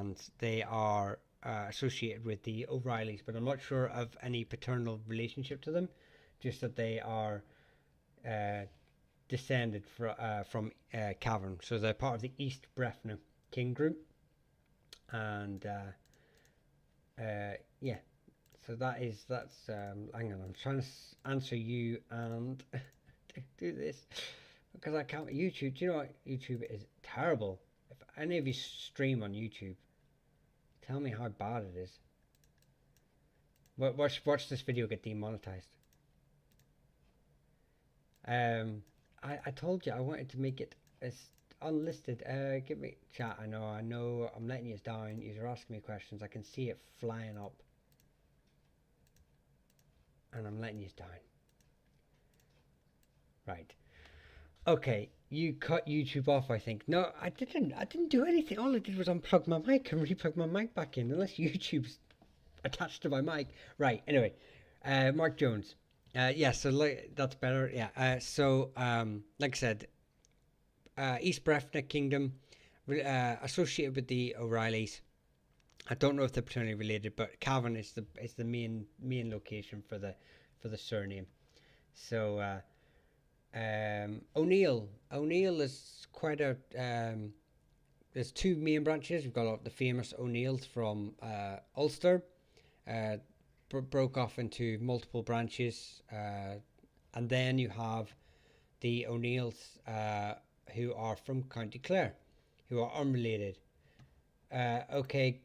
and they are associated with the O'Reillys, but I'm not sure of any paternal relationship to them. Just that they are uh, descended from Cavan, so they're part of the East Breffna king group, and yeah. So that's. Hang on, I'm trying to answer you and do this because I can't. YouTube. Do you know what? YouTube is terrible. If any of you stream on YouTube, tell me how bad it is. Watch this video get demonetized. I told you I wanted to make it as unlisted. Give me chat. I know. I'm letting you down. You're asking me questions. I can see it flying up, and I'm letting you down. Right. Okay. You cut YouTube off, I think. No, I didn't. I didn't do anything. All I did was unplug my mic and replug my mic back in. Unless YouTube's attached to my mic. Right. Anyway, Mark Jones. Yeah. So that's better. Yeah. Like I said, East Breffna Kingdom, associated with the O'Reillys. I don't know if they're paternally related, but Cavan is the main location for the surname. So O'Neill is quite a there's two main branches. We've got the famous O'Neills from Ulster, uh, broke off into multiple branches, and then you have the O'Neills who are from County Clare, who are unrelated. Okay,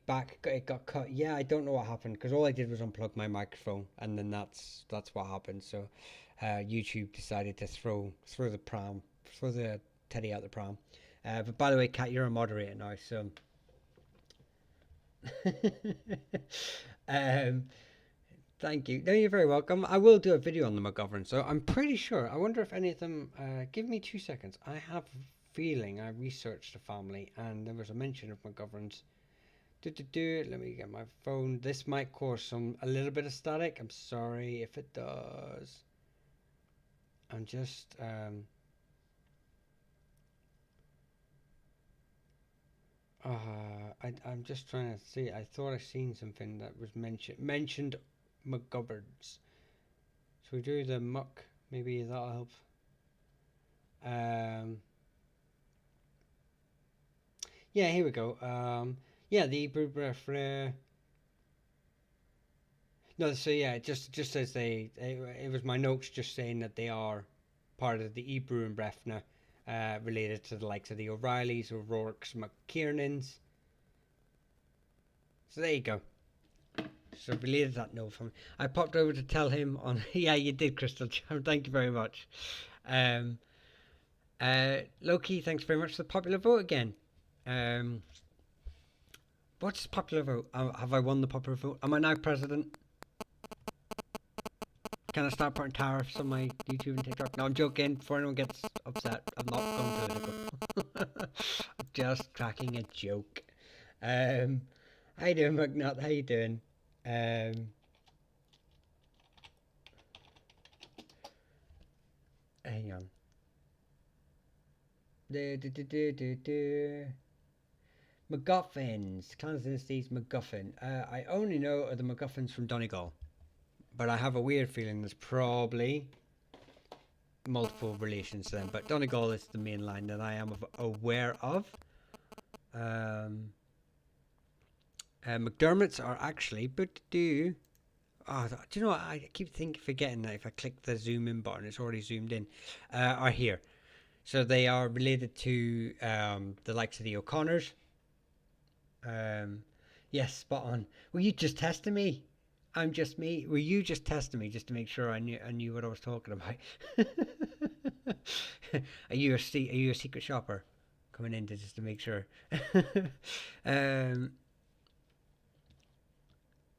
it got cut. Yeah, I don't know what happened because all I did was unplug my microphone, and then that's what happened. So, YouTube decided to throw the teddy out the pram. But by the way, Kat, you're a moderator now, so um, thank you. No, you're very welcome. I will do a video on the McGovern, so I'm pretty sure. I wonder if any of them. Give me 2 seconds. I have a feeling I researched the family, and there was a mention of McGoverns. Let me get my phone. This might cause a little bit of static. I'm sorry if it does. I'm just I'm just trying to see. I thought I seen something that was mentioned McGovern's. So we do the muck. Maybe that'll help. Yeah, here we go. Yeah, the Hebrew Brefre. No, so yeah, it just says it was my notes just saying that they are part of the Hebrew and Brefna, related to the likes of the O'Reillys, O'Rourke's, McKiernans. So there you go. So related that note from I popped over to tell him on. Yeah, you did, Crystal. Thank you very much. Um, Loki, thanks very much for the popular vote again. What's popular vote? Have I won the popular vote? Am I now president? Can I start putting tariffs on my YouTube and TikTok? No, I'm joking. Before anyone gets upset, I'm not going political. I'm just cracking a joke. How you doing, McNutt? How you doing? Hang on. MacGuffins. Clans&Dynasties MacGuffin. I only know of the MacGuffins from Donegal, but I have a weird feeling there's probably multiple relations to them. But Donegal is the main line that I am aware of. McDermott's are actually, but do you know what? I keep forgetting that if I click the zoom in button, it's already zoomed in. Are here, so they are related to the likes of the O'Connors. Yes, spot on. Were you just testing me? I'm just me. Were you just testing me just to make sure I knew what I was talking about? Are you a secret shopper coming in just to make sure?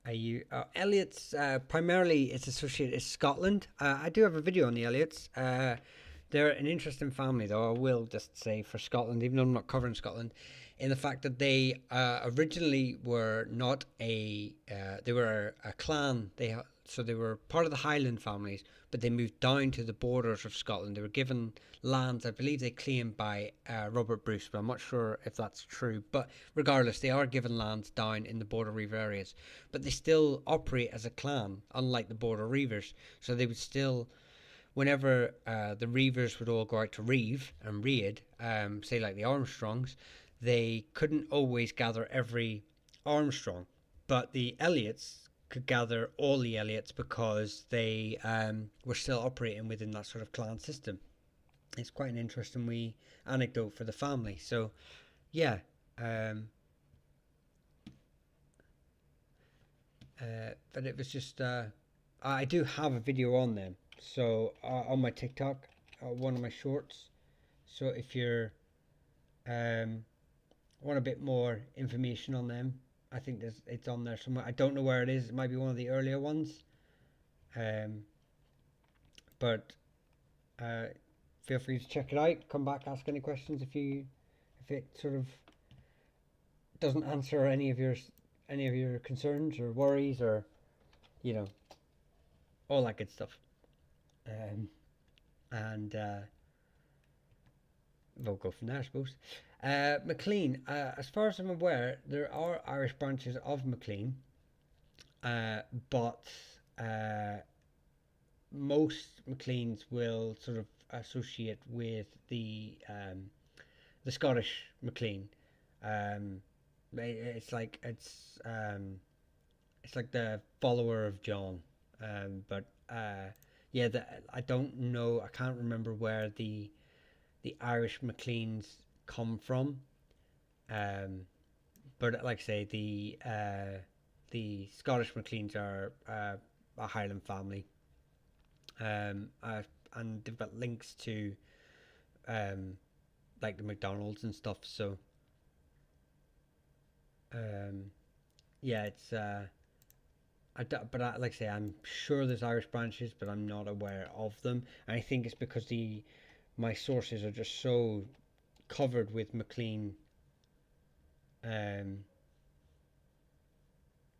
Are you Elliots? Primarily, it's associated with Scotland. I do have a video on the Elliots. They're an interesting family, though. I will just say for Scotland, even though I'm not covering Scotland, in the fact that they originally were not they were a clan. So they were part of the Highland families, but they moved down to the borders of Scotland. They were given lands, I believe they claimed by Robert Bruce, but I'm not sure if that's true. But regardless, they are given lands down in the border reaver areas, but they still operate as a clan, unlike the border reavers. So they would still, whenever the reavers would all go out to reeve and raid, say like the Armstrongs, they couldn't always gather every Armstrong, but the Elliots could gather all the Elliots because they were still operating within that sort of clan system. It's quite an interesting wee anecdote for the family. So, yeah. But it was just, I do have a video on them. So, on my TikTok, one of my shorts. So, if you're want a bit more information on them, I think it's on there somewhere. I don't know where it is. It might be one of the earlier ones. But feel free to check it out. Come back, ask any questions if it sort of doesn't answer any of your concerns or worries, or all that good stuff. And we'll go from there, I suppose. MacLean, as far as I'm aware, there are Irish branches of MacLean, but most MacLeans will sort of associate with the Scottish MacLean. It's like the follower of John, but yeah, I don't know. I can't remember where the Irish MacLeans come from, but like I say, the Scottish MacLeans are a Highland family, and they've got links to like the McDonald's and stuff. So yeah, it's like I say, I'm sure there's Irish branches, but I'm not aware of them. And I think it's because my sources are just so covered with MacLean,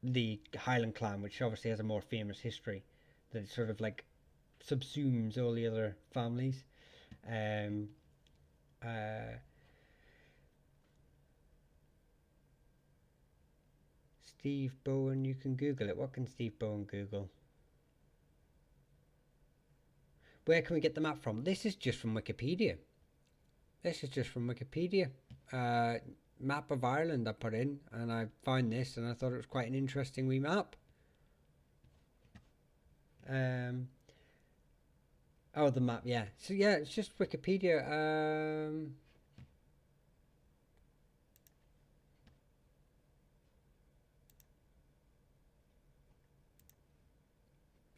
the Highland clan, which obviously has a more famous history, that it sort of like subsumes all the other families. Steve Bowen, you can Google it. What can Steve Bowen Google? Where can we get the map from? This is just from Wikipedia. Map of Ireland I put in, and I found this, and I thought it was quite an interesting wee map. Oh, the map, yeah. So yeah, it's just Wikipedia.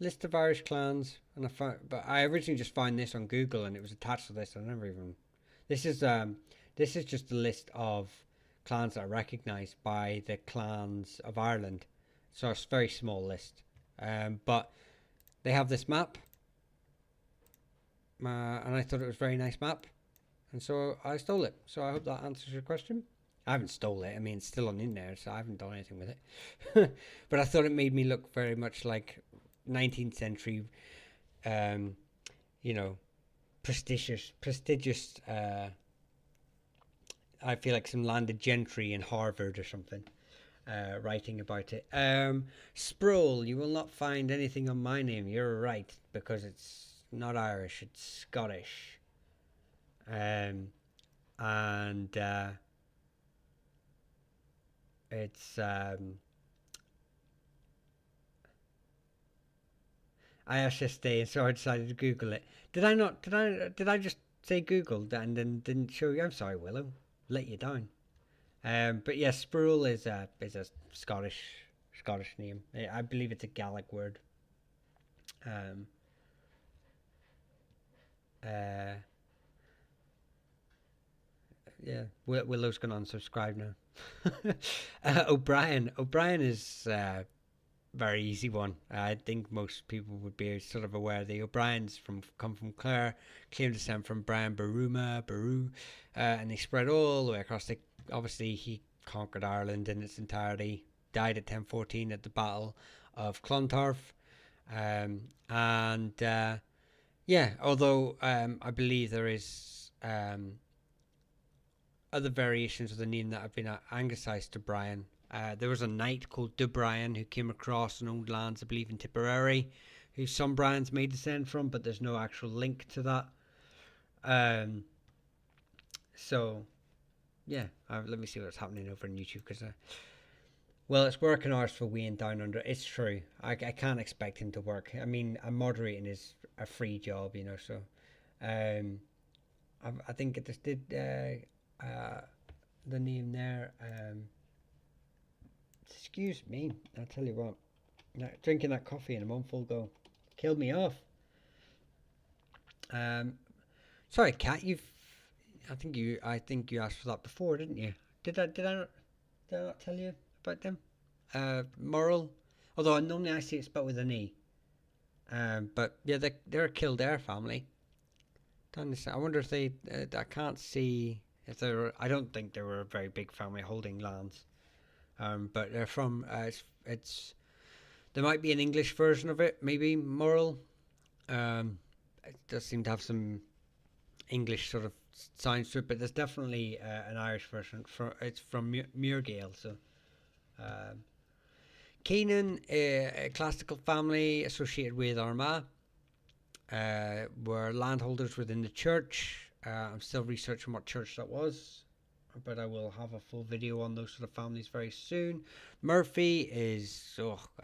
List of Irish clans, and but I originally just found this on Google, and it was attached to this. I never even. This is just a list of clans that are recognised by the clans of Ireland. So it's a very small list, but they have this map, and I thought it was a very nice map, and so I stole it. So I hope that answers your question. I haven't stole it. I mean, it's still on in there, so I haven't done anything with it. But I thought it made me look very much like 19th century, prestigious. I feel like some landed gentry in Harvard or something, writing about it. Sproul, you will not find anything on my name. You're right, because it's not Irish, it's Scottish. And it's ISSD, and so I decided to Google it. Did I not? Did I just say Google and then didn't show you? I'm sorry, Willow. Let you down. But yes, Sproul is a Scottish name. I believe it's a Gaelic word. Yeah, Willow's gonna unsubscribe now. O'Brien is very easy one. I think most people would be sort of aware. The O'Briens come from Clare, claim descent from Brian Boru, and they spread all the way across. Obviously, he conquered Ireland in its entirety. Died at 1014 at the Battle of Clontarf, And yeah, although I believe there is other variations of the name that have been anglicized to Brian. There was a knight called De Brian who came across and owned lands, I believe, in Tipperary, who some Brians may descend from, but there's no actual link to that. Um, so, yeah, let me see what's happening over on YouTube because, well, it's working hours for Wayne Down Under. It's true. I can't expect him to work. I mean, moderating is a free job, you know. So, um, I think it just did the name there. Excuse me. I'll tell you what. Drinking that coffee in a month will go killed me off. Sorry, Kat. I think you asked for that before, didn't you? Did I not tell you about them? Moral. Although normally I see it spelled with an E. But yeah, they're a Kildare family. I wonder if they. I can't see if they were. I don't think they were a very big family holding lands. But they're from. It's. There might be an English version of it, maybe Moral. It does seem to have some English sort of sounds to it, but there's definitely an Irish version. It's from Muirgale, so. Keenan, a classical family associated with Armagh, were landholders within the church. I'm still researching what church that was, but I will have a full video on those sort of families very soon. Murphy is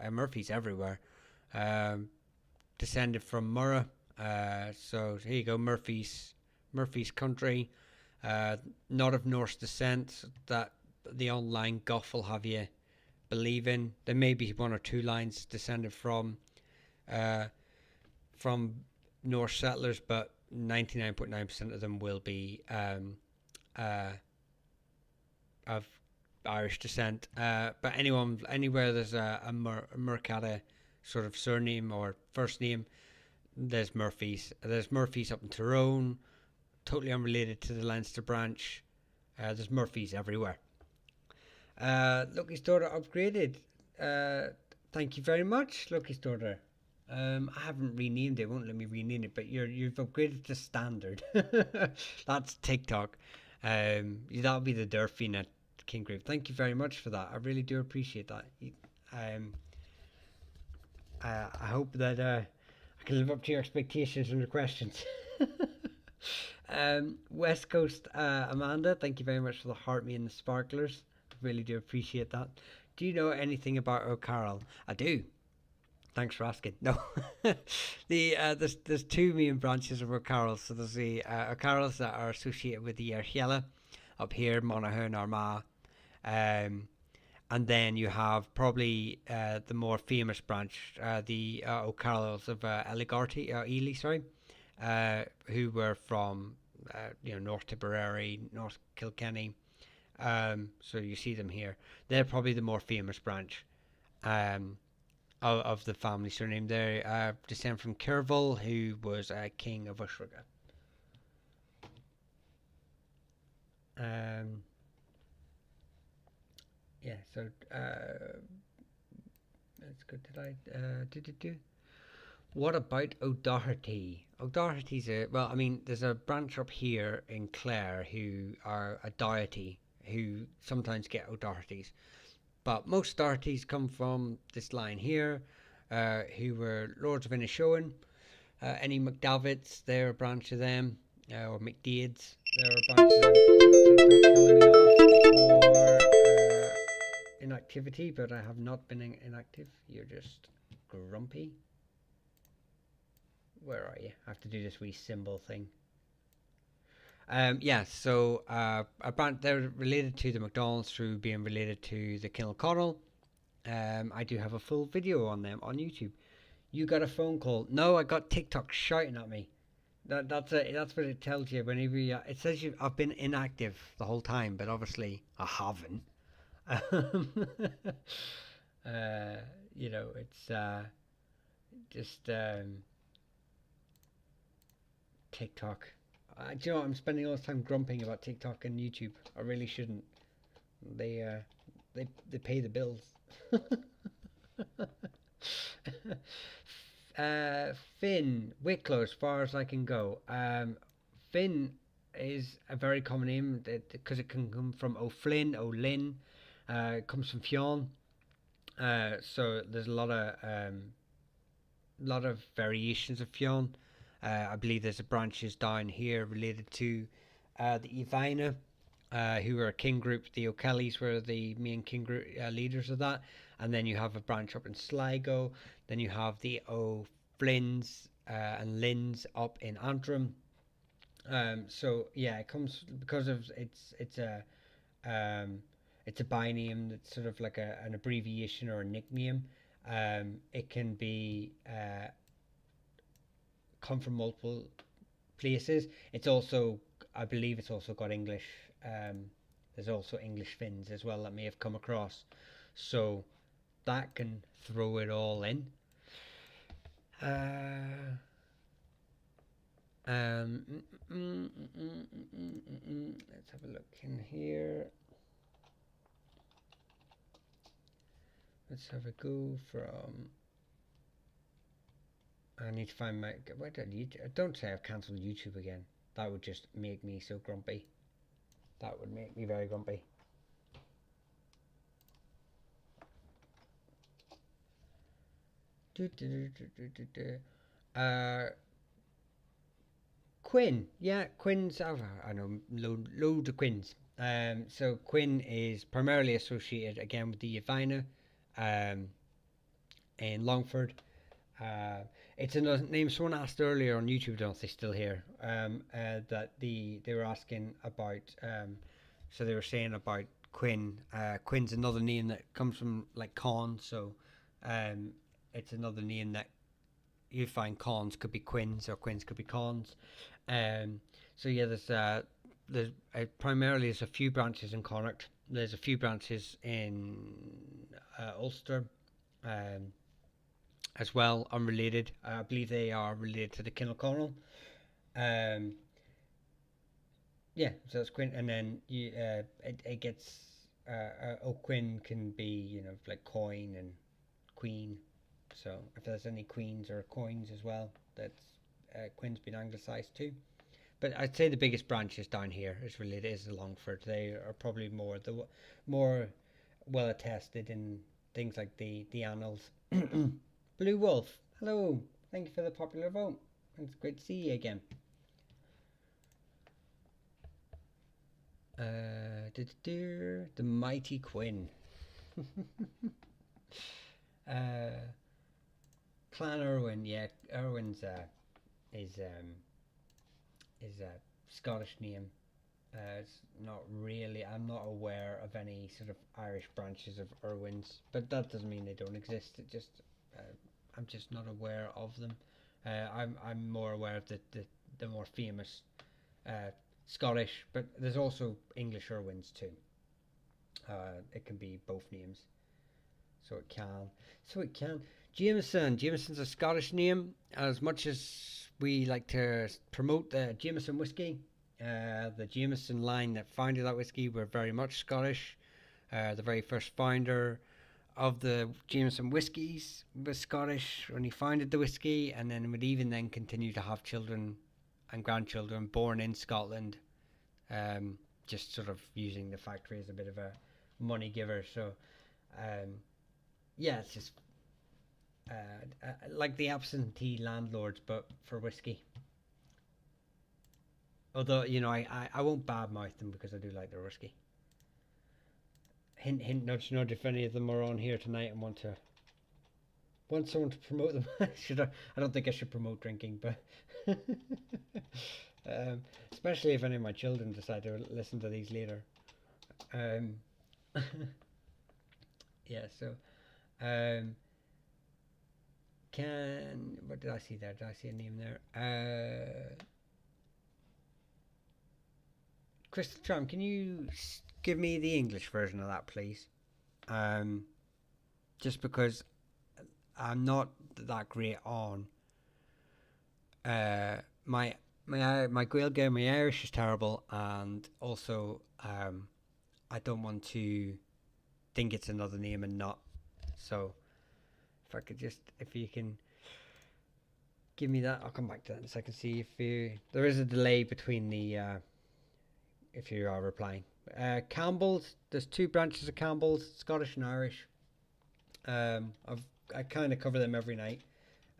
Murphy's everywhere. Descended from Murrah. So here you go, Murphy's country. Not of Norse descent. That the online guff will have you believe in. There may be one or two lines descended from Norse settlers, but 99.9% of them will be of Irish descent. But anywhere there's a Mercada sort of surname or first name, there's Murphy's. There's Murphy's up in Tyrone, totally unrelated to the Leinster branch. There's Murphy's everywhere. Lucky's daughter upgraded. Thank you very much, Lucky's daughter. I haven't renamed it. Won't let me rename it. But you've upgraded to standard. That's TikTok. That'll be the Durfin at King Group. Thank you very much for that. I really do appreciate that. I hope that I can live up to your expectations and your questions. West Coast Amanda, thank you very much for the heart me and the sparklers. Really do appreciate that. Do you know anything about O'Carroll? I do. Thanks for asking. No, there's two main branches of O'Carroll. So there's the O'Carrolls that are associated with the Archella up here, Monaghan, Armagh, and then you have probably the more famous branch, the O'Carrolls of Ely, sorry, who were from North Tipperary, North Kilkenny. So you see them here. They're probably the more famous branch of the family surname. They descend from Kerval, who was a king of Ushraga. Yeah, so that's good. What about O'Doherty? O'Doherty's there's a branch up here in Clare who are a deity who sometimes get O'Dohertys. But most Dohertys come from this line here, who were Lords of Inishowen. Any McDavids, they're a branch of them, or McDades, they're a branch of them. Telling me off for inactivity, but I have not been inactive. You're just grumpy. Where are you? I have to do this wee symbol thing. So they're related to the McDonald's through being related to the Kilconnell. I do have a full video on them on YouTube. You got a phone call? No, I got TikTok shouting at me. That's what it tells you whenever it says I've been inactive the whole time, but obviously I haven't. It's just TikTok. Do you know what? I'm spending all this time grumping about TikTok and YouTube. I really shouldn't. They pay the bills. Finn, Wicklow, as far as I can go. Finn is a very common name because it can come from O'Flynn, O'Lynn. It comes from Fionn. So there's lot of variations of Fionn. I believe there's a branches down here related to the Ivina, who were a king group. The O'Kellys were the main king group leaders of that, and then you have a branch up in Sligo. Then you have the O'Flynns and Lynns up in Antrim. So yeah, it comes because of um, it's a biname that's sort of like an abbreviation or a nickname. It can be come from multiple places. It's also, I believe, it's also got English. Um, there's also English Finns as well that may have come across, so that can throw it all in. Uh, um, let's have a look in here. Let's have a go from. I need to find my. Why did YouTube? Don't say I've cancelled YouTube again. That would just make me so grumpy. That would make me very grumpy. Uh, Quinn, yeah, Quinn's. Oh, I know loads of Quinns. So Quinn is primarily associated again with the Yavina, um, in Longford. Uh, it's another name someone asked earlier on YouTube. Don't know if they still here. That they were asking about. So they were saying about Quinn. Quinn's another name that comes from like Con. So, um, it's another name that you find Cons could be Quinns or Quinns could be Cons. Um, so yeah, there's primarily there's a few branches in Connacht. There's a few branches in Ulster. Um, as well, unrelated. I believe they are related to the Kinnell. Um, yeah, so it's Quinn, and then it gets O'Quinn can be like coin and queen. So if there's any queens or coins as well, that's Quinn's been anglicised too. But I'd say the biggest branches down here is related is the Longford. They are probably more well attested in things like the annals. Blue Wolf, hello. Thank you for the popular vote. It's great to see you again. The mighty Quinn. uh, Clan Irwin, yeah, Irwin's is a Scottish name. It's not really. I'm not aware of any sort of Irish branches of Irwins, but that doesn't mean they don't exist. It just uh, I'm just not aware of them. I'm more aware of the more famous uh, Scottish, but there's also English Irwins too. It can be both names, so it can. So it can. Jameson. Jameson's a Scottish name. As much as we like to promote the Jameson whiskey, the Jameson line that founded that whiskey were very much Scottish. The very first founder of the Jameson whiskies was Scottish when he founded the whiskey, and then would even then continue to have children and grandchildren born in Scotland, just sort of using the factory as a bit of a money giver. So, um, yeah, it's just like the absentee landlords, but for whiskey. Although, I won't badmouth them because I do like their whiskey. Hint, hint, nudge, nudge. If any of them are on here tonight and want someone to promote them, should I don't think I should promote drinking, but especially if any of my children decide to listen to these later. Um, yeah. So, um, what did I see there? Did I see a name there? Crystal Charm. Can you give me the English version of that, please? Um, just because I'm not that great on my my Gaeilge, my Irish is terrible, and also I don't want to think it's another name and not. So if I could just, if you can, give me that. I'll come back to that in a second. See if there is a delay between the if you are replying. Campbell's. There's two branches of Campbell's, Scottish and Irish. I kind of cover them every night.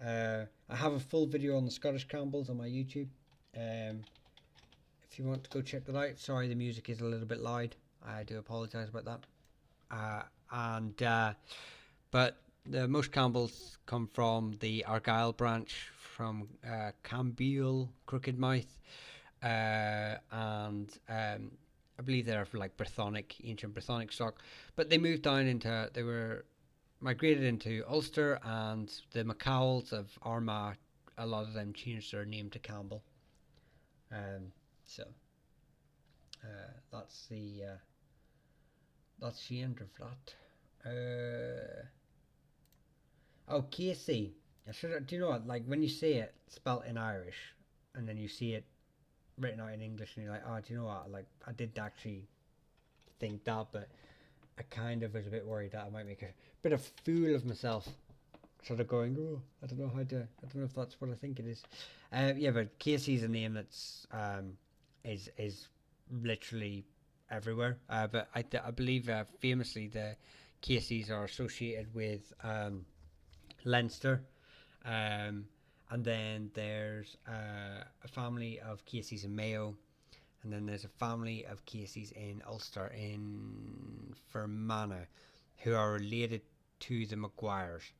I have a full video on the Scottish Campbells on my YouTube. If you want to go check that out. Sorry, the music is a little bit loud. I do apologise about that. But the most Campbells come from the Argyll branch from Cambiel, Crookedmouth, and I believe they're like ancient Brythonic stock. But they moved down they were migrated into Ulster, and the McCowells of Armagh, a lot of them changed their name to Campbell. So that's the end of that. Oh, Casey. Do you know what? Like when you say it spelt in Irish, and then you see it written out in English, and you're like, oh, do you know what? Like I did actually think that, but I kind of was a bit worried that I might make a bit of fool of myself. Sort of going, oh, I don't know if that's what I think it is. Yeah, but Casey's a name that's is literally everywhere. But I believe famously the Caseys are associated with Leinster, and then there's a family of Caseys in Mayo, and then there's a family of Caseys in Ulster in Fermanagh, who are related to the Maguires.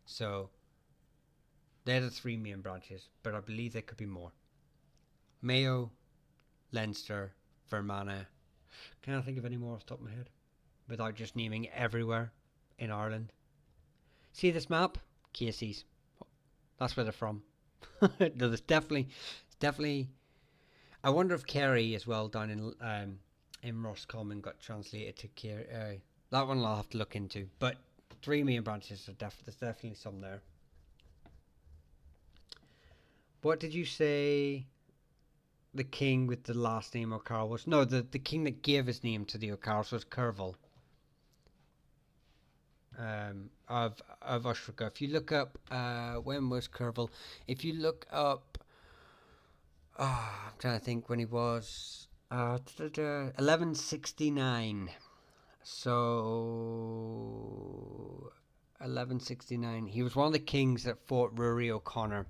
So they're the three main branches, but I believe there could be more. Mayo, Leinster, Fermanagh. Can't think of any more off the top of my head without just naming everywhere in Ireland. See this map? Casey's. That's where they're from. No, there's definitely. I wonder if Kerry as well down in Roscommon got translated to Kerry. That one I'll have to look into. But three main branches are there's definitely some there. What did you say? The king with the last name O'Carroll was? No, the king that gave his name to the O'Carrolls was Curville. Of Ushrica. If you look up when was Curville, if you look up I'm trying to think when he was 1169. So 1169, he was one of the kings that fought Rory O'Connor,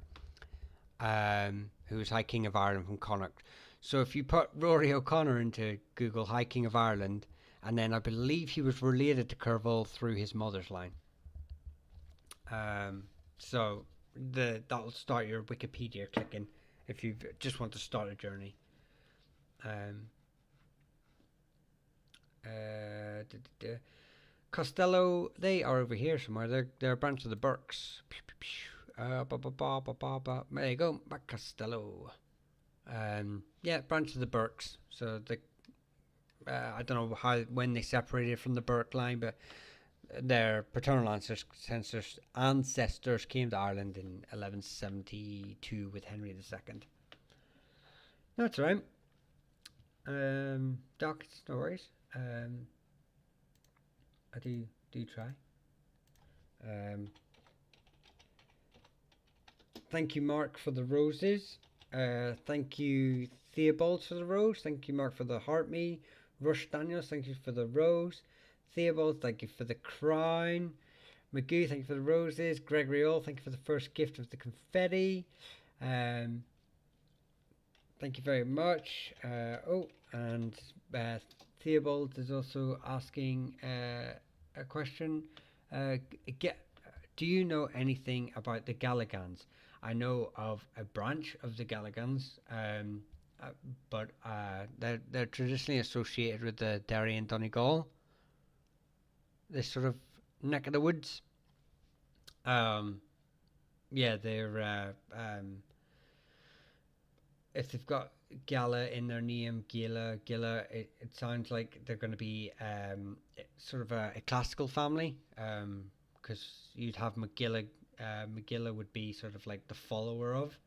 who was High King of Ireland from Connacht. So if you put Rory O'Connor into Google, High King of Ireland, and then I believe he was related to Curville through his mother's line. So that'll start your Wikipedia clicking if you just want to start a journey. Costello, they are over here somewhere. They're a branch of the Burkes. There you go, back Costello. Yeah, branch of the Burkes. So I don't know when they separated from the Burke line, but their paternal ancestors came to Ireland in 1172 with Henry II. That's right. Doc, it's no worries. I do try. Thank you, Mark, for the roses. Thank you, Theobald, for the rose. Thank you, Mark, for the heart me. Rush Daniels, thank you for the rose. Theobald, thank you for the crown. Magoo, thank you for the roses. Gregory All, thank you for the first gift of the confetti. Thank you very much. And Theobald is also asking a question. Do you know anything about the Galligans? I know of a branch of the Galligans, but they're traditionally associated with the Derry and Donegal, this sort of neck of the woods. Yeah, they're if they've got Gala in their name, Gila, it sounds like they're going to be sort of a classical family, because you'd have McGilla. McGilla would be sort of like the follower of.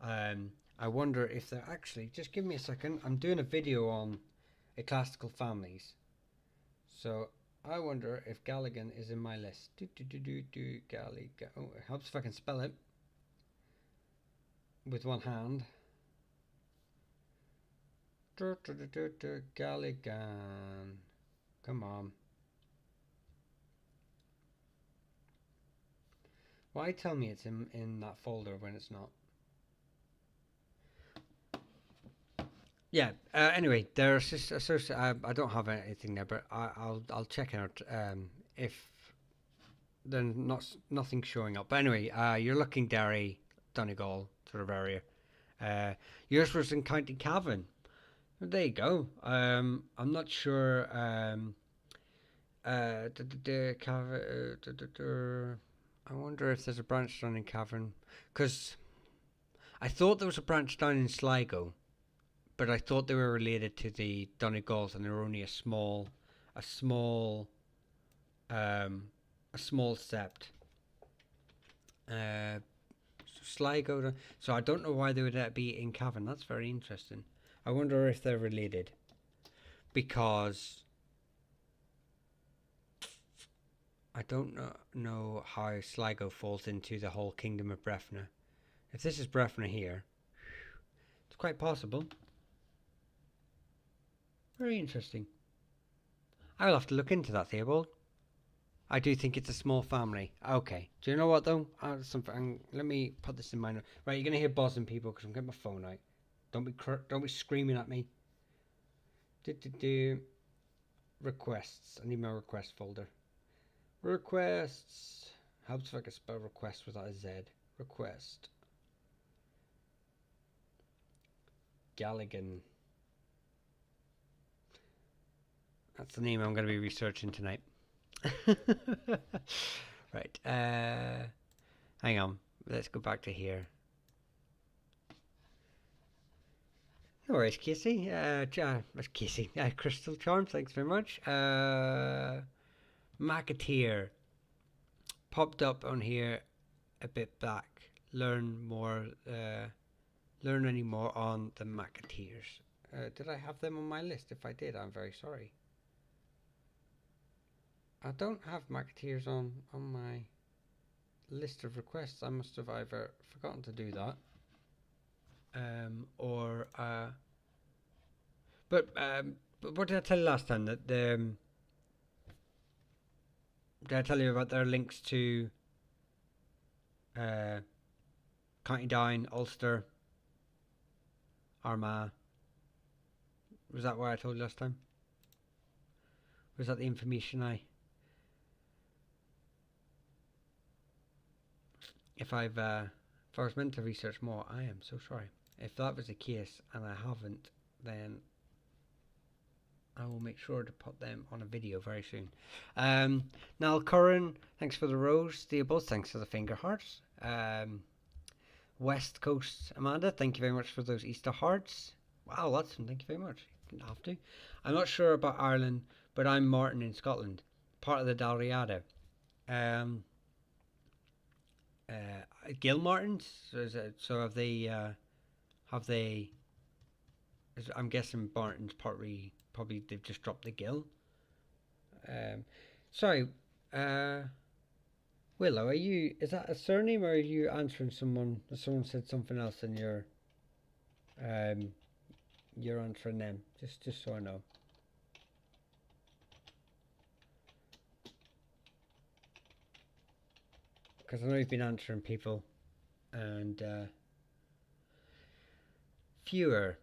I wonder if they're actually, just give me a second, I'm doing a video on ecclesiastical families, so I wonder if Galligan is in my list. Galligan. Oh, it helps if I can spell it. with one hand. Galligan. Come on. Why tell me it's in that folder when it's not? Yeah. Anyway, there's just I don't have anything there, but I'll check out if then nothing showing up. But anyway, you're looking Derry, Donegal sort of area. Uh, yours was in County Cavan. Well, there you go. I'm not sure. I wonder if there's a branch down in Cavan, because I thought there was a branch down in Sligo, but I thought they were related to the Donegals, and they were only a small, um, a small sept. Uh, Sligo. So I don't know why they would be in Cavan. That's very interesting. I wonder if they're related, because I don't know how Sligo falls into the whole kingdom of Breffna. If this is Breffna here, it's quite possible. Very interesting. I will have to look into that, Theobald. I do think it's a small family. Okay. Do you know what though? Let me put this in my note. Right, you're gonna hear buzzing, people, because I'm getting my phone out. Don't be screaming at me. Requests. I need my request folder. Requests. Helps if I can spell request without a Z. Request. Galligan. That's the name I'm going to be researching tonight. Right. Hang on. Let's go back to here. No worries, Casey. Casey. Crystal Charm. Thanks very much. Macateer popped up on here a bit back. Learn more. Learn any more on the Macateers. Did I have them on my list? If I did, I'm very sorry. I don't have Macateers on my list of requests. I must have either forgotten to do that, but what did I tell you last time? That did I tell you about their links to County Down, Ulster, Armagh? Was that what I told you last time? Was that the information If I was meant to research more, I am so sorry. If that was the case and I haven't, then I will make sure to put them on a video very soon. Nal Curran, thanks for the rose. Theobald, thanks for the finger hearts. West Coast Amanda, thank you very much for those Easter hearts. Wow, Watson, thank you very much. You didn't have to. I'm not sure about Ireland, but I'm Martin in Scotland, part of the Dalriada. Gilmartins. So have they? I'm guessing Barton's probably they've just dropped the Gill. Sorry, Willow. Is that a surname, or are you answering someone? Someone said something else, and you're answering them. Just so I know. Because I know you've been answering people, and Fewer.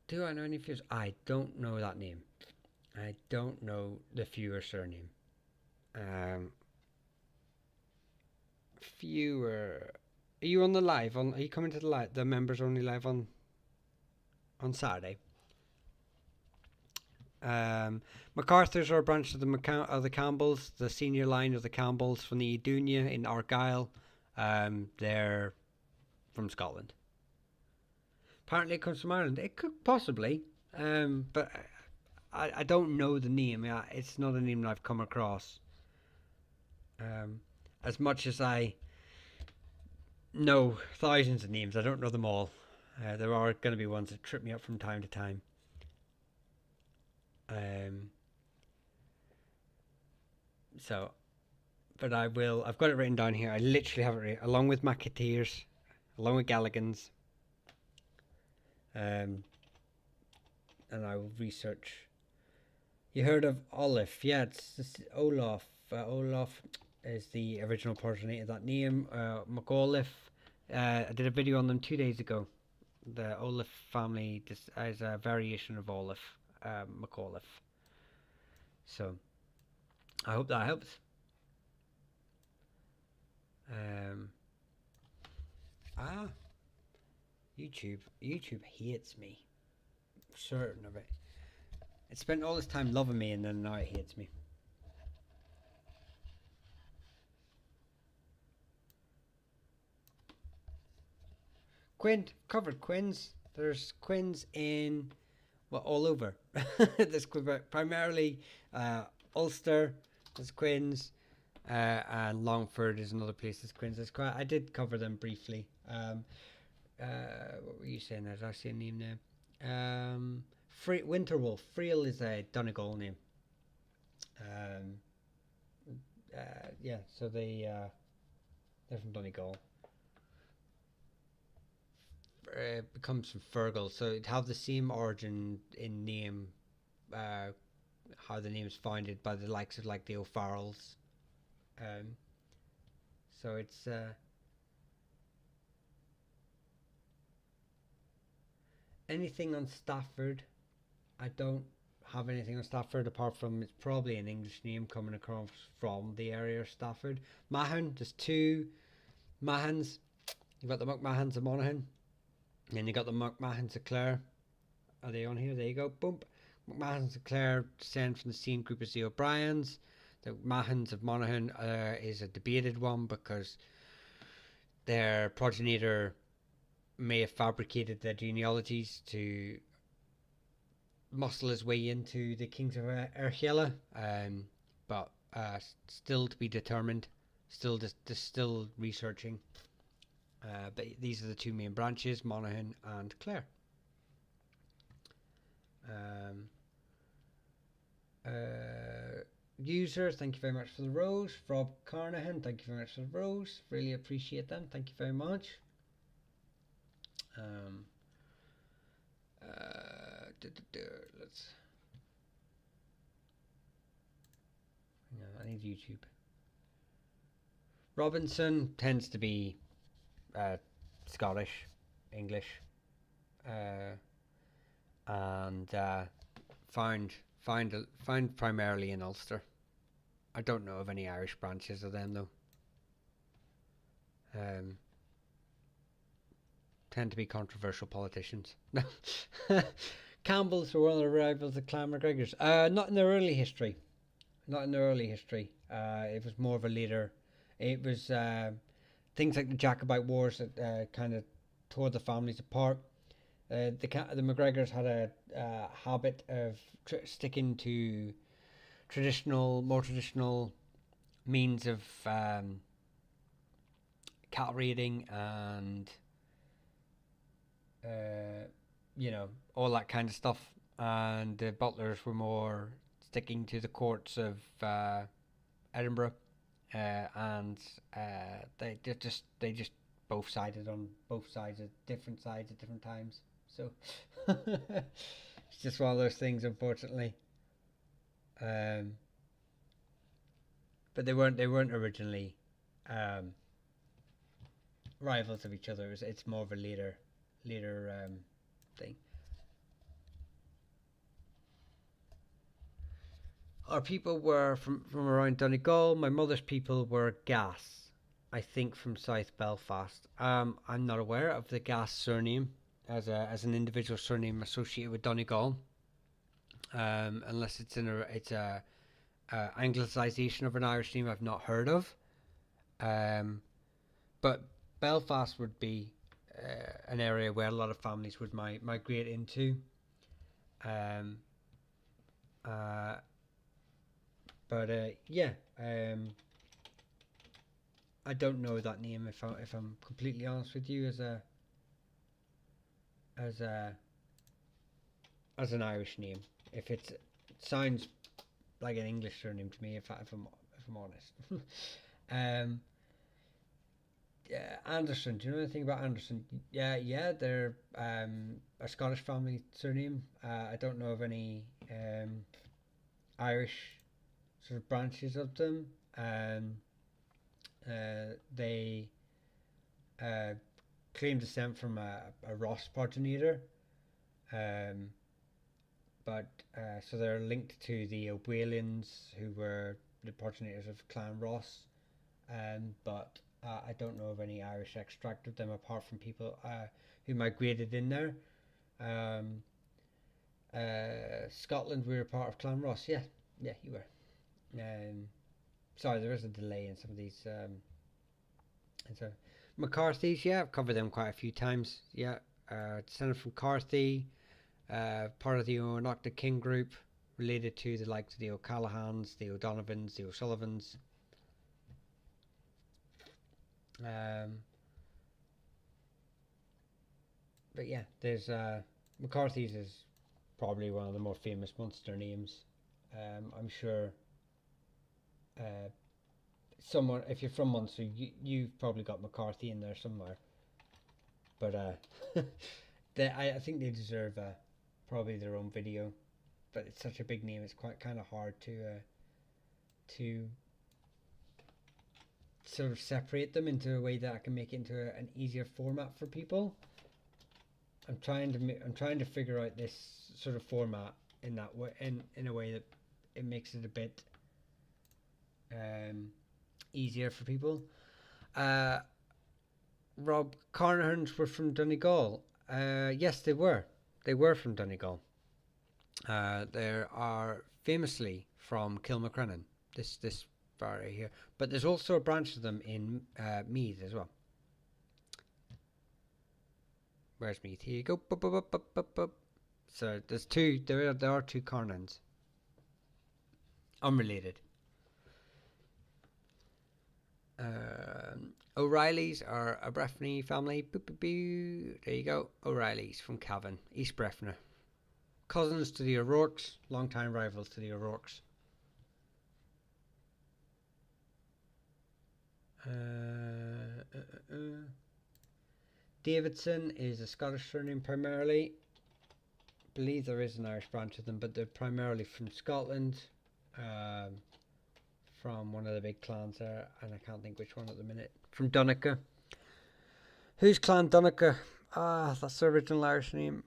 Do I know any Fewers? I don't know that name. I don't know the Fewer surname. Fewer. Are you on the live? Are you coming to the members only live on Saturday? MacArthur's are a branch of the Campbells, the senior line of the Campbells from the Idunia in Argyll. They're from Scotland. Apparently it comes from Ireland. It could possibly, but I don't know the name. It's not a name that I've come across. As much as I know thousands of names, I don't know them all. There are going to be ones that trip me up from time to time. But I've got it written down here. I literally have it written, along with Macateers, along with Galligans. Um, and I will research. You heard of Olaf? Yeah, it's Olaf. Olaf is the original progeny of that name. McAuliffe. I did a video on them 2 days ago. The Olaf family is a variation of Olaf, McAuliffe. So I hope that helps. Um, YouTube hates me. I'm certain of it. It spent all this time loving me, and then now it hates me. Quinn, covered Quins. There's Quins in, well, all over. There's primarily Ulster. There's Quins, and Longford is another place. There's Quins. I did cover them briefly. What were you saying? There's actually a name there. Winterwolf. Friel is a Donegal name. Yeah, so they're from Donegal. It comes from Fergal, so it have the same origin in name, how the name is founded by the likes of like the O'Farrells. So it's anything on Stafford. I don't have anything on Stafford apart from it's probably an English name coming across from the area of Stafford. Mahon, there's two Mahons. You've got the McMahons of Monaghan, and then you got the McMahons of Clare. Are they on here? There you go. Boom. McMahons of Clare descend from the same group as the O'Briens. The Mahons of Monaghan is a debated one because their progenitor may have fabricated their genealogies to muscle his way into the kings of Erchella, but still to be determined. Still researching. But these are the two main branches, Monaghan and Clare. User, thank you very much for the rose. Rob Carnahan, thank you very much for the rose. Really appreciate them. Thank you very much. Let's. No, I need YouTube. Robinson tends to be Scottish, English, and found primarily in Ulster. I don't know of any Irish branches of them though. Tend to be controversial politicians. Campbells were one of the rivals of Clan MacGregor's. Not in their early history. It was more of a later. It was things like the Jacobite Wars that kind of tore the families apart. The MacGregors had a habit of sticking to more traditional means of cattle raiding and all that kind of stuff. And the Butlers were more sticking to the courts of Edinburgh, and they just both sided on both sides at different times. So it's just one of those things, unfortunately. But they weren't originally rivals of each other. It's more of a later thing. Our people were from around Donegal. My mother's people were Gas, I think from South Belfast. I'm not aware of the Gas surname as an individual surname associated with Donegal, unless it's a anglicisation of an Irish name I've not heard of. But Belfast would be an area where a lot of families would migrate into. I don't know that name if I'm completely honest with you as an Irish name. It sounds like an English surname to me if I'm honest. Anderson. Do you know anything about Anderson? Yeah, yeah, they're a Scottish family surname. I don't know of any Irish sort of branches of them. They uh, claim descent from a Ross progenitor, um, but so they're linked to the O'Walians, who were the progenitors of Clan Ross. But I don't know of any Irish extract of them apart from people who migrated in there. Um, Scotland, we were part of Clan Ross. Yeah, yeah, you were. Um, Sorry, there is a delay in some of these. And so McCarthy's, yeah, I've covered them quite a few times. Yeah, descended from Carthy, part of the O'Nocta King group, related to the likes of the O'Callahans, the O'Donovans, the O'Sullivans. Um, but yeah, there's McCarthy's is probably one of the more famous Munster names. I'm sure someone, if you're from Munster, you've probably got McCarthy in there somewhere. But I think they deserve probably their own video. But it's such a big name; it's quite kind of hard to sort of separate them into a way that I can make it into an easier format for people. I'm trying to figure out this sort of format in that way, in a way that it makes it a bit easier for people. Uh, Rob Carnahan's were from Donegal. Yes, they were. They were from Donegal. They are famously from Kilmacrennan. This bar right here, but there's also a branch of them in Meath as well. Where's Meath? Here you go. Bup, bup, bup, bup, bup. So there's two. There are two Carnans. Unrelated. O'Reillys are a Breffni family. Boop, boop, boop. There you go. O'Reillys from Cavan, East Breffna. Cousins to the O'Rourkes, long-time rivals to the O'Rourkes. Davidson is a Scottish surname primarily. I believe there is an Irish branch of them, but they're primarily from Scotland. From one of the big clans there, and I can't think which one at the minute. From Donegal. Who's Clan Donegal? That's the original Irish name.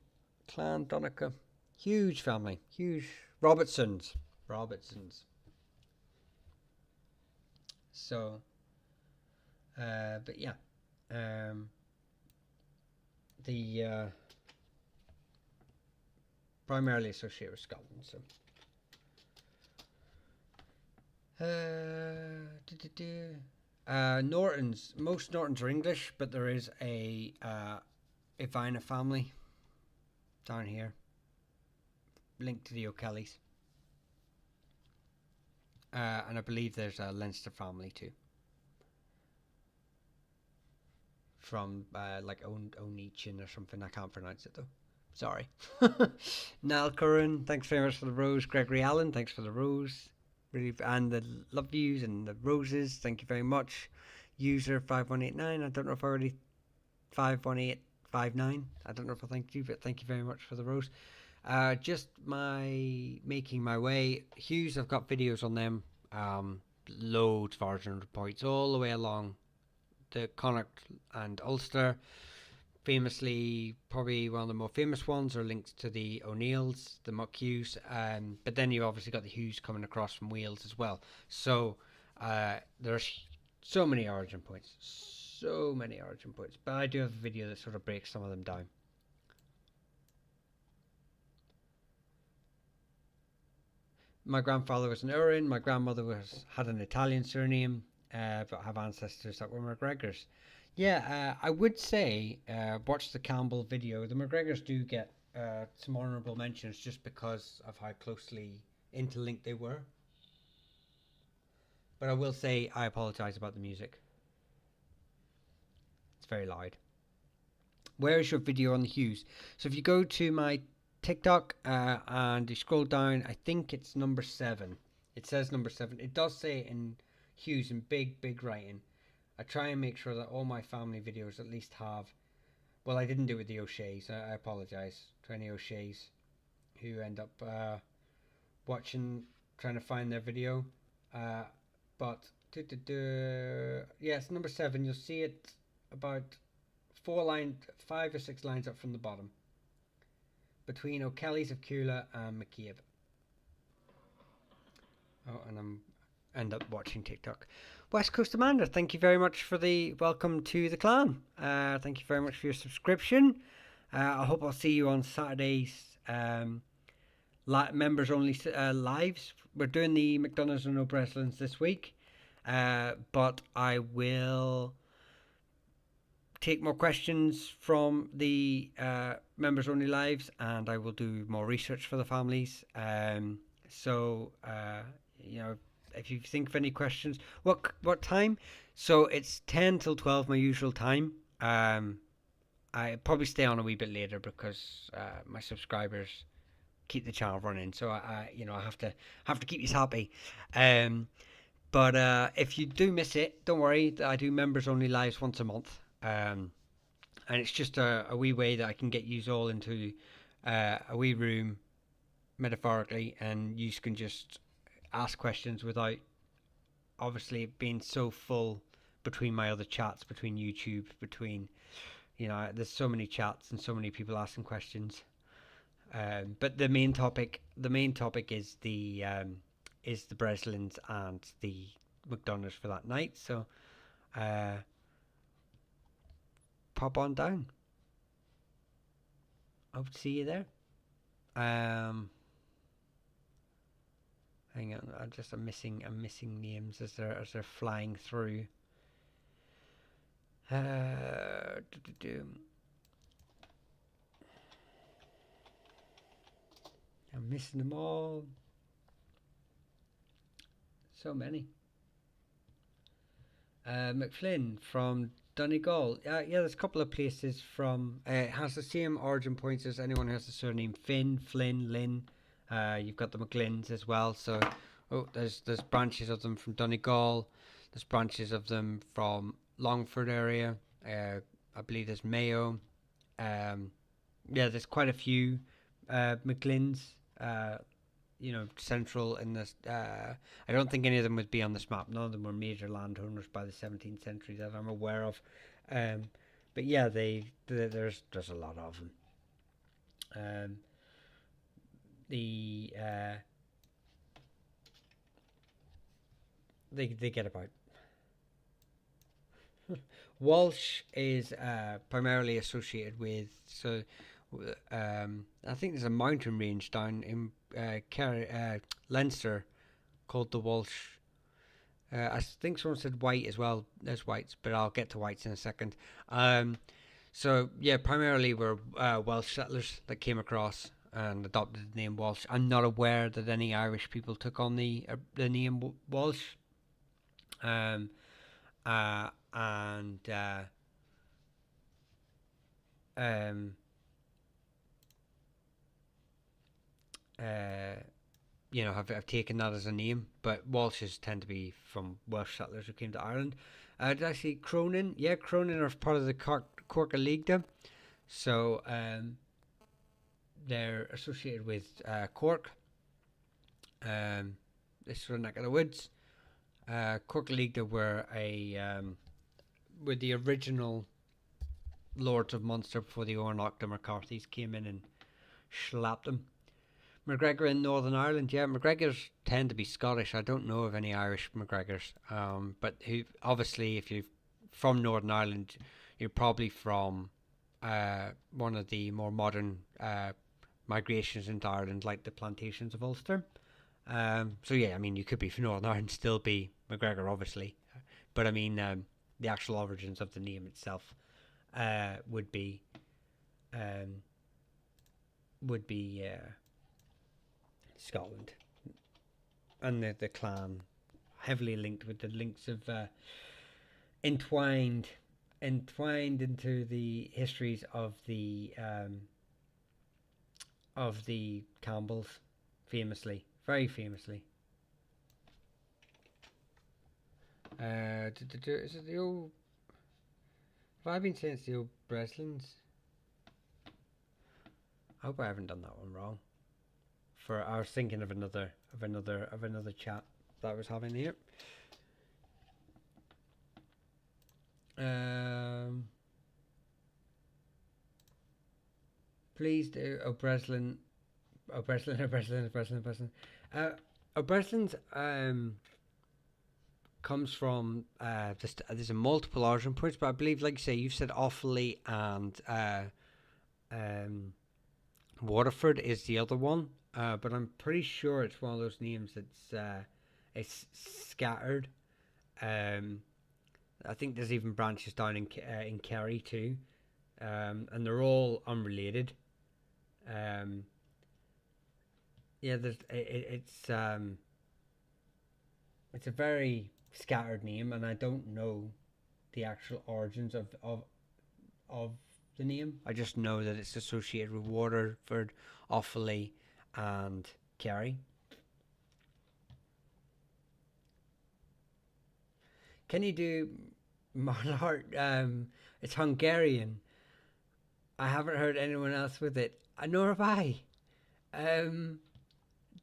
Clan Donegal. Huge family. Huge. Robertsons. So, but yeah. The primarily associated with Scotland, so. Nortons. Most Nortons are English, but there is a Ivina family down here, linked to the O'Kellys. And I believe there's a Leinster family too. From like Onichin or something. I can't pronounce it though. Sorry. Niall Curran, thanks very much for the rose. Gregory Allen, thanks for the rose. Really, and the love views and the roses, thank you very much. User 5189, I don't know if I already 51859, I don't know if I thanked you, but thank you very much for the rose. Just making my way. Hughes, I've got videos on them, loads of origin points all the way along the Connacht and Ulster. Famously, probably one of the more famous ones are linked to the O'Neills, the McHughes, but then you obviously got the Hughes coming across from Wales as well. So there's so many origin points, but I do have a video that sort of breaks some of them down. My grandfather was an Urin, my grandmother had an Italian surname, but have ancestors that were McGregors. Yeah, I would say watch the Campbell video. The McGregors do get some honourable mentions just because of how closely interlinked they were. But I will say I apologise about the music. It's very loud. Where is your video on the Hughes? So if you go to my TikTok and you scroll down, I think it's number 7. It says number 7. It does say in Hughes in big writing. I try and make sure that all my family videos at least have. Well, I didn't do it with the O'Sheas. I apologize to any O'Sheas who end up watching, trying to find their video. Uh, but yes, number 7. You'll see it about 5 or 6 lines up from the bottom, between O'Kelly's of Coola and McCabe. Oh, and I'm end up watching TikTok. West Coast Amanda, thank you very much for the welcome to the clan. Thank you very much for your subscription. I hope I'll see you on Saturday's members only lives. We're doing the McDonald's and O'Breslins this week, but I will take more questions from the members only lives, and I will do more research for the families. So you know, if you think of any questions, what time? So it's 10 till 12, my usual time. I probably stay on a wee bit later because my subscribers keep the channel running, so I have to keep you happy. But if you do miss it, don't worry. I do members only lives once a month, and it's just a wee way that I can get you all into a wee room, metaphorically, and you can just ask questions without obviously being so full between my other chats, between YouTube, between there's so many chats and so many people asking questions. But the main topic is the Breslins and the McDonald's for that night. So pop on down. Hope to see you there. Hang on, I'm missing names as they're flying through. I'm missing them all. So many. McFlynn from Donegal. Yeah, there's a couple of places from. It has the same origin points as anyone who has the surname Finn, Flynn, Lynn. You've got the McGlyns as well. So, there's branches of them from Donegal. There's branches of them from Longford area. I believe there's Mayo. There's quite a few McGlyns. Central in this. I don't think any of them would be on this map. None of them were major landowners by the 17th century that I'm aware of. But yeah, there's a lot of them. They get about. Walsh is primarily associated with I think there's a mountain range down in Leinster called the Walsh. I think someone said white as well. There's whites, but I'll get to whites in a second. So yeah, primarily we're Welsh settlers that came across and adopted the name Walsh. I'm not aware that any Irish people took on the name Walsh. Have taken that as a name, but Walshes tend to be from Welsh settlers who came to Ireland. Did I see Cronin? Yeah, Cronin are part of the Cork League, so they're associated with Cork. This sort of neck of the woods. Cork League were were the original Lords of Munster before the Ornoch and McCarthy's came in and slapped them. McGregor in Northern Ireland, yeah, McGregors tend to be Scottish. I don't know of any Irish McGregors, but who obviously, if you're from Northern Ireland, you're probably from one of the more modern migrations into Ireland, like the plantations of Ulster. So yeah, I mean, you could be from Northern Ireland, still be McGregor, obviously, but I mean, the actual origins of the name itself would be Scotland, and the clan heavily linked with the links of entwined into the histories of the Campbells, very famously. Is it the old? Have I been saying it's the old Breslins? I hope I haven't done that one wrong. For I was thinking of another chat that I was having here. Please do Breslin. Breslin. Breslin's comes from just there's a multiple origin points, but I believe, like you say, you've said Offaly and Waterford is the other one. But I'm pretty sure it's one of those names that's it's scattered. I think there's even branches down in Kerry too, and they're all unrelated. Yeah, it's a very scattered name, and I don't know the actual origins of the name. I just know that it's associated with Waterford, Offaly, and Kerry. Can you do Marlart? It's Hungarian. I haven't heard anyone else with it. Nor have I.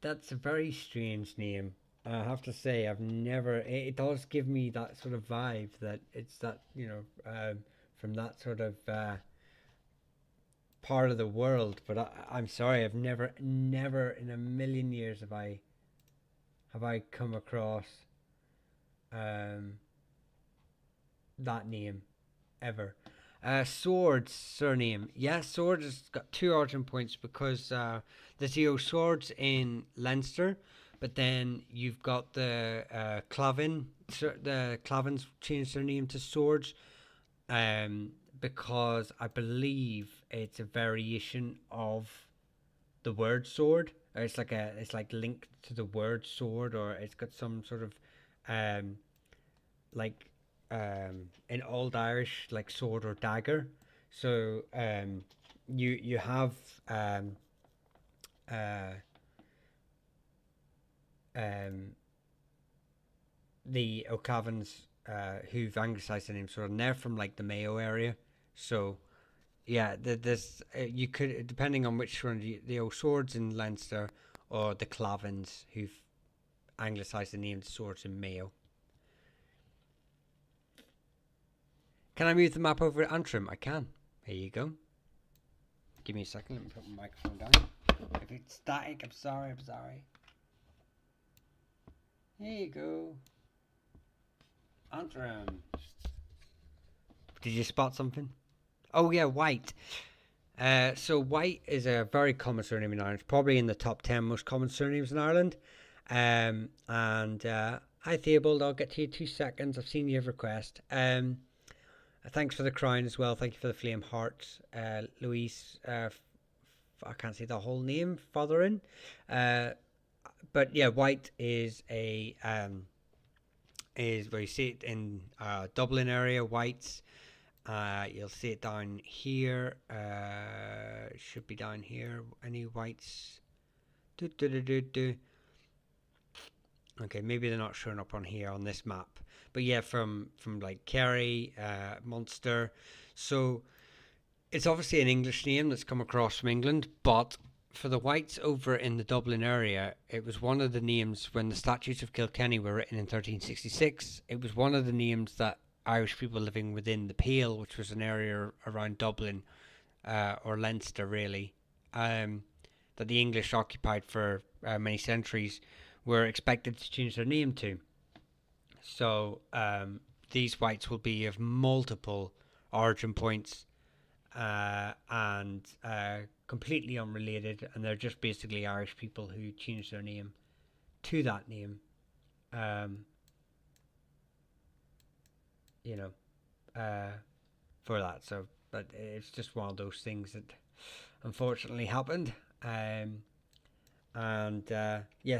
That's a very strange name. I have to say, I've never. It does give me that sort of vibe that it's that from that sort of part of the world. But I'm sorry, I've never in a million years have I come across that name ever. Sword's surname. Yeah, Sword has got 2 origin points because there's the Swords in Leinster, but then you've got the Clavin. The Clavins changed their name to Swords because I believe it's a variation of the word sword. It's like linked to the word sword, or it's got some sort of like in Old Irish, like sword or dagger. So you have uh, the O'Clavans who've anglicised the name, so they're from like the Mayo area. So yeah, there's you could, depending on which one, the O'Swords in Leinster or the Clavins who've anglicised the name to Swords in Mayo. Can I move the map over to Antrim? I can. Here you go. Give me a second. Let me put my microphone down. If it's static, I'm sorry. Here you go. Antrim. Did you spot something? Oh yeah, White. So White is a very common surname in Ireland. It's probably in the top 10 most common surnames in Ireland. Hi Theobald, I'll get to you 2 seconds. I've seen your request. Thanks for the crown as well. Thank you for the flame hearts, Louise. I can't say the whole name, Fotherin. But yeah, White is is where you see it in Dublin area. Whites. You'll see it down here. It should be down here. Any whites? Okay, maybe they're not showing up on here on this map. But yeah, from like Kerry, Munster. So it's obviously an English name that's come across from England, but for the whites over in the Dublin area, it was one of the names when the Statutes of Kilkenny were written in 1366. It was one of the names that Irish people living within the Pale, which was an area around Dublin or Leinster, really, that the English occupied for many centuries, were expected to change their name to. So these whites will be of multiple origin points and completely unrelated, and they're just basically Irish people who changed their name to that name. For that. So, but it's just one of those things that unfortunately happened. Yeah,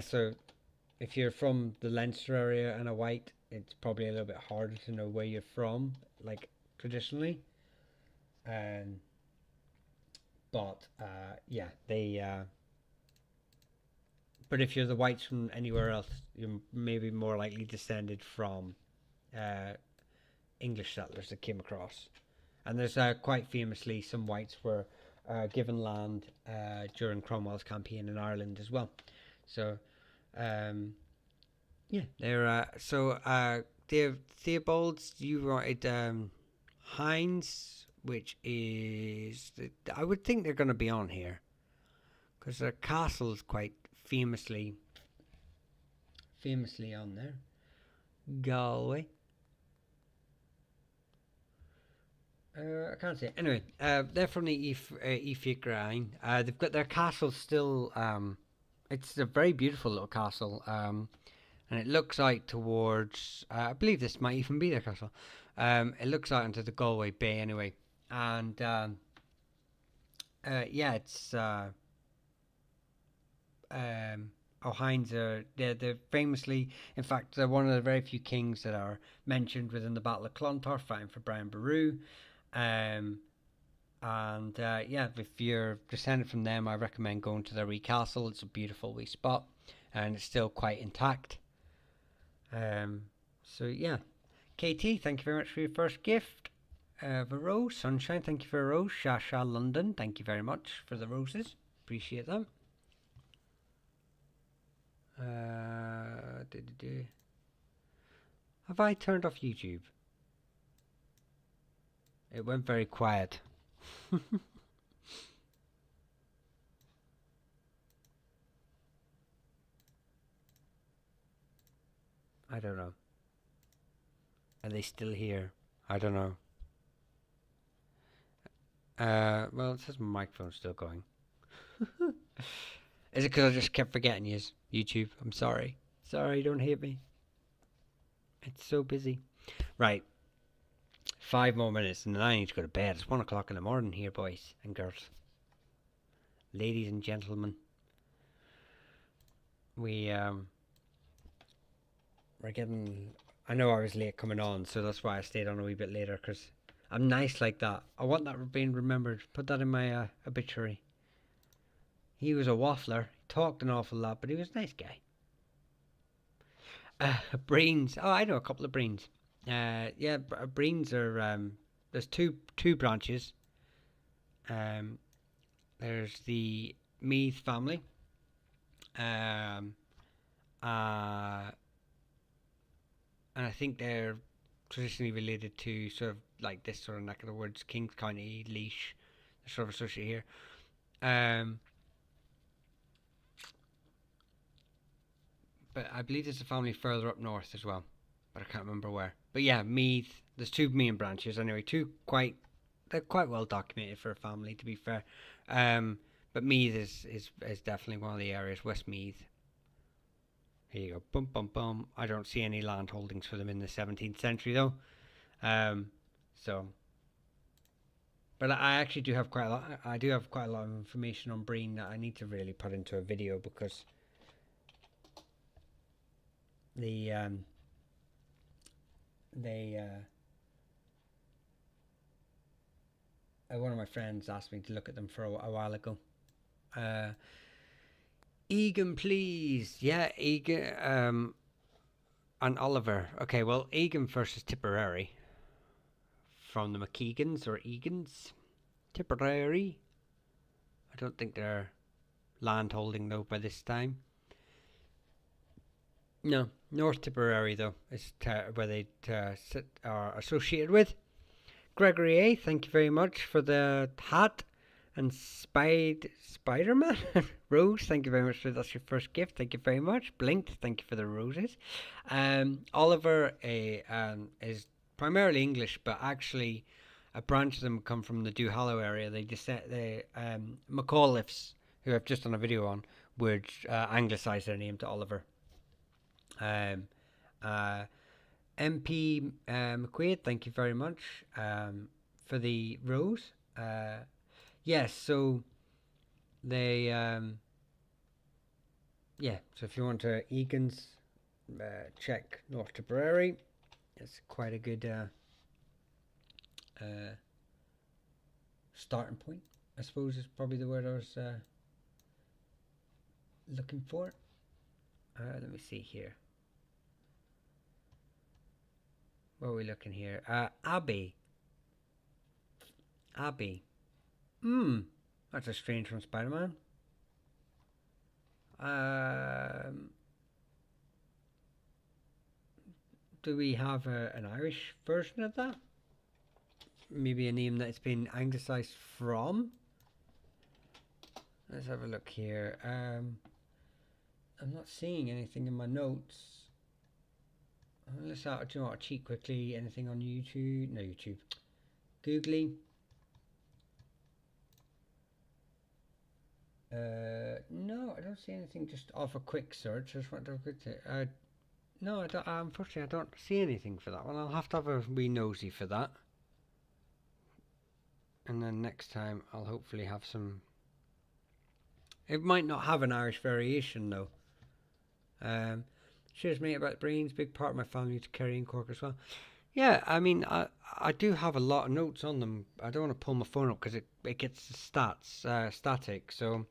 so if you're from the Leinster area and a white, it's probably a little bit harder to know where you're from, like traditionally. But yeah, they. But if you're the whites from anywhere else, you're maybe more likely descended from uh, English settlers that came across. And there's quite famously some whites were given land during Cromwell's campaign in Ireland as well. So um, yeah, they're Theobald's. You wanted Heinz, which is I would think they're going to be on here because their castle is quite famously on there. Galway. I can't say. Anyway, they're from the Ifigrein. They've got their castle still. It's a very beautiful little castle. And it looks out towards. I believe this might even be their castle. It looks out into the Galway Bay anyway, and yeah, it's. O'Hines are they're famously, in fact, they're one of the very few kings that are mentioned within the Battle of Clontarf, fighting for Brian Boru. Um, and yeah, if you're descended from them, I recommend going to their wee castle. It's a beautiful wee spot, and it's still quite intact. So yeah, KT, thank you very much for your first gift. A rose, Sunshine, thank you for a rose. Shasha London, thank you very much for the roses. Appreciate them. Have I turned off YouTube? It went very quiet. I don't know. Are they still here? I don't know. Well, it says my microphone's still going. Is it because I just kept forgetting you? YouTube, I'm sorry. Sorry, don't hate me. It's so busy. Right. 5 more minutes and then I need to go to bed. It's 1 o'clock in the morning here, boys and girls. Ladies and gentlemen. We're getting... I know I was late coming on, so that's why I stayed on a wee bit later, because I'm nice like that. I want that being remembered. Put that in my obituary. He was a waffler. He talked an awful lot, but he was a nice guy. Brains. Oh, I know a couple of brains. Yeah, brains are. There's two branches. There's the Meath family. And I think they're traditionally related to sort of like this sort of neck of the woods, Kings County, Laois. They're sort of associated here. But I believe there's a family further up north as well, but I can't remember where. But yeah, Meath. There's two main branches anyway. They're quite well documented for a family, to be fair. But Meath is definitely one of the areas. Westmeath. Here you go. Bum bum bum. I don't see any land holdings for them in the 17th century though. So. But I actually do have quite a lot. I do have quite a lot of information on Breen that I need to really put into a video because. One of my friends asked me to look at them for a while ago. Egan, please. Yeah, Egan. And Oliver. Okay, well, Egan versus Tipperary. From the McKeegans or Egans. Tipperary. I don't think they're land holding though by this time. No, North Tipperary though is where they are associated with. Gregory A, thank you very much for the hat. And Spider-Man Rose, thank you very much for that's your first gift. Thank you very much. Blinked, thank you for the roses. Oliver is primarily English, but actually a branch of them come from the Duhallow area. They just the McAuliffes, who I've just done a video on, would anglicise their name to Oliver. MP McQuaid, thank you very much for the rose. Yes, so they so if you want to Egan's, check North Tipperary. It's quite a good starting point, I suppose is probably the word I was looking for. Let me see here. What are we looking here? Abbey. Abbey. Hmm. That's a strange from Spider-Man. Um, do we have an Irish version of that? Maybe a name that's been anglicized from? Let's have a look here. I'm not seeing anything in my notes. Let's do you want to cheat quickly? Anything on YouTube? No, YouTube. Googly. No, I don't see anything. Just off a quick search. I just want to look at it. No, I don't. Unfortunately, I don't see anything for that one. I'll have to have a wee nosy for that. And then next time, I'll hopefully have some. It might not have an Irish variation though. Cheers, mate. About the brains, big part of my family to carry in Cork as well. Yeah, I mean, I do have a lot of notes on them. I don't want to pull my phone up because it gets the stats static. So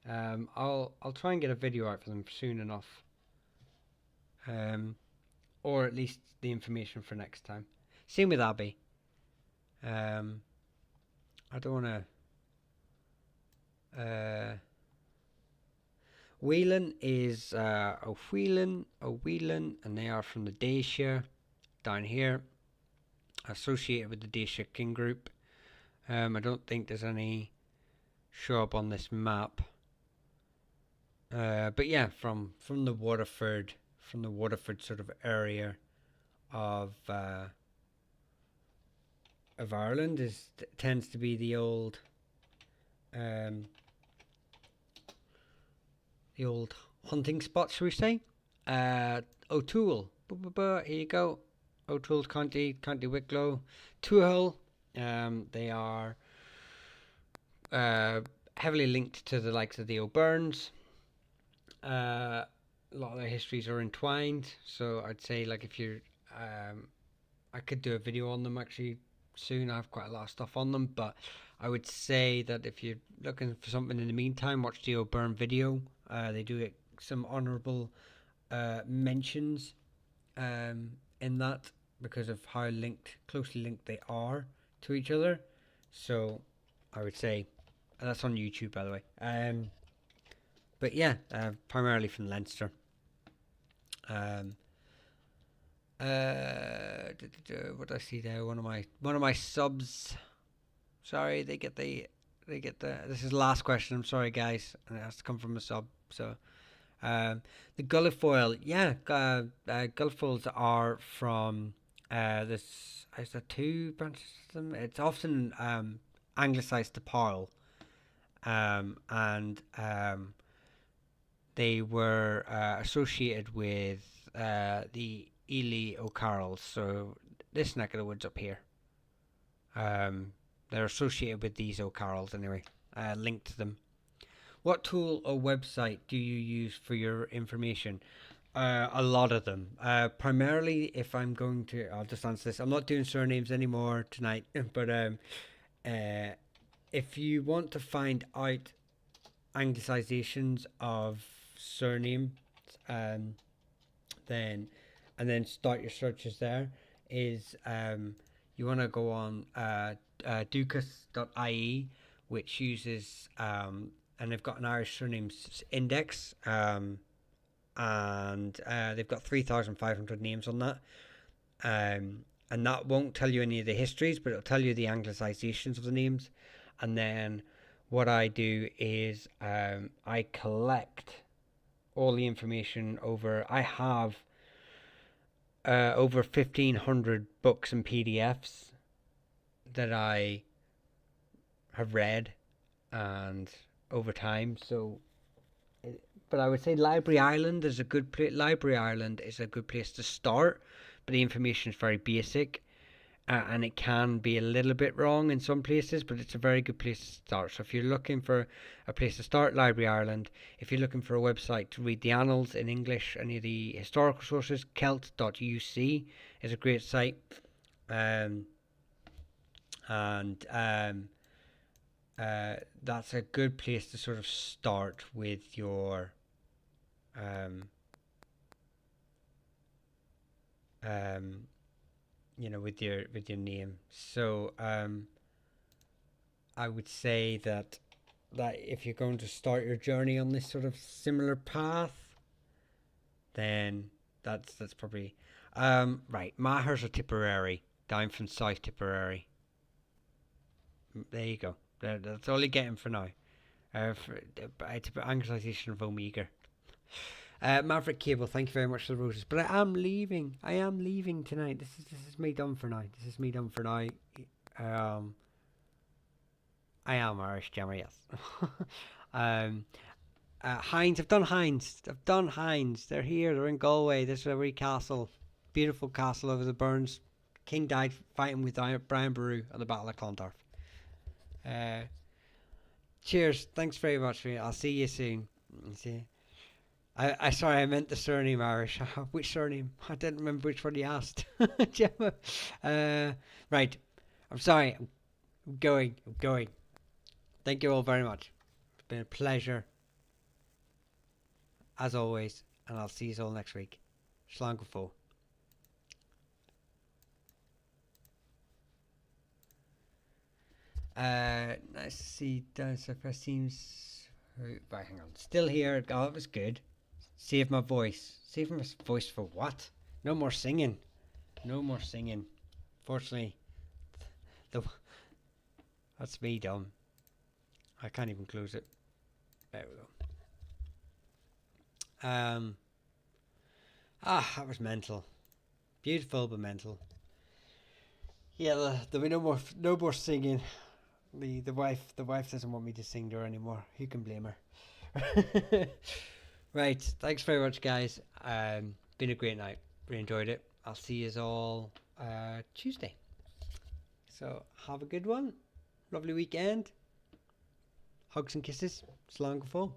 I'll try and get a video out for them soon enough. Or at least the information for next time. Same with Abby. I don't want to. Whelan is O'Whelan, and they are from the Dacia down here, associated with the Dacia King Group. I don't think there's any show up on this map. But yeah, from the Waterford sort of area of Ireland tends to be the old hunting spots, shall we say? O'Toole. Here you go. O'Toole County Wicklow. Tuathal. They are heavily linked to the likes of the O'Byrnes. A lot of their histories are entwined, so I'd say like if you're I could do a video on them actually soon. I have quite a lot of stuff on them, but I would say that if you're looking for something in the meantime, watch the O'Byrne video. They do get some honourable mentions in that because of how closely linked they are to each other. So I would say that's on YouTube, by the way. But yeah, primarily from Leinster. What do I see there? One of my subs. Sorry, they get the. This is the last question. I'm sorry, guys, and it has to come from a sub. So, the Gullifoil, yeah, Gullifoils are from this. Is there two branches of them? It's often anglicised to Parl, and they were associated with the Ely O'Carrolls, so this neck of the woods up here. They're associated with these O'Carrolls anyway, linked to them. What tool or website do you use for your information? A lot of them. Primarily, if I'm going to, I'll just answer this. I'm not doing surnames anymore tonight, but if you want to find out anglicizations of surnames, then start your searches there. Is you want to go on ducas.ie, which uses and they've got an Irish surnames index, and they've got 3,500 names on that, and that won't tell you any of the histories, but it'll tell you the anglicizations of the names. And then what I do is I collect all the information I have over 1,500 books and PDFs that I have read and over time. So, but I would say Library Ireland is a good place. Library Ireland is a good place to start, but the information is very basic, and it can be a little bit wrong in some places, but it's a very good place to start. So if you're looking for a place to start, Library Ireland. If you're looking for a website to read the annals in English, any of the historical sources, celt.uc is a great site. That's a good place to sort of start with your with your name. So I would say that if you're going to start your journey on this sort of similar path, then that's probably right. Mahers or Tipperary, down from South Tipperary. There you go. That's all you're getting for now. Anglicisation of Omega. Maverick Cable, thank you very much for the roses. But I am leaving. I am leaving tonight. This is me done for now. This is me done for now. I am Irish, Gemma, yes. Heinz, I've done Heinz. They're here. They're in Galway. This is a wee castle. Beautiful castle over the Burns. King died fighting with Brian Boru at the Battle of Clontarf. Cheers. Thanks very much for it. I'll see you soon. See. Sorry, I meant the surname Irish. Which surname? I didn't remember which one you asked. Gemma. Right. I'm sorry. I'm going. Thank you all very much. It's been a pleasure, as always, and I'll see you all next week. Slán go fóill. Nice to see Dinosaur seems. Right, hang on. Still here. Oh, it was good. Save my voice. Save my voice for what? No more singing. Fortunately, that's me done. I can't even close it. There we go. That was mental. Beautiful but mental. Yeah, there'll be no more singing. The wife doesn't want me to sing to her anymore. Who can blame her? Right, thanks very much, guys. Been a great night. Really enjoyed it. I'll see you all Tuesday. So have a good one. Lovely weekend. Hugs and kisses. Slán go fóill.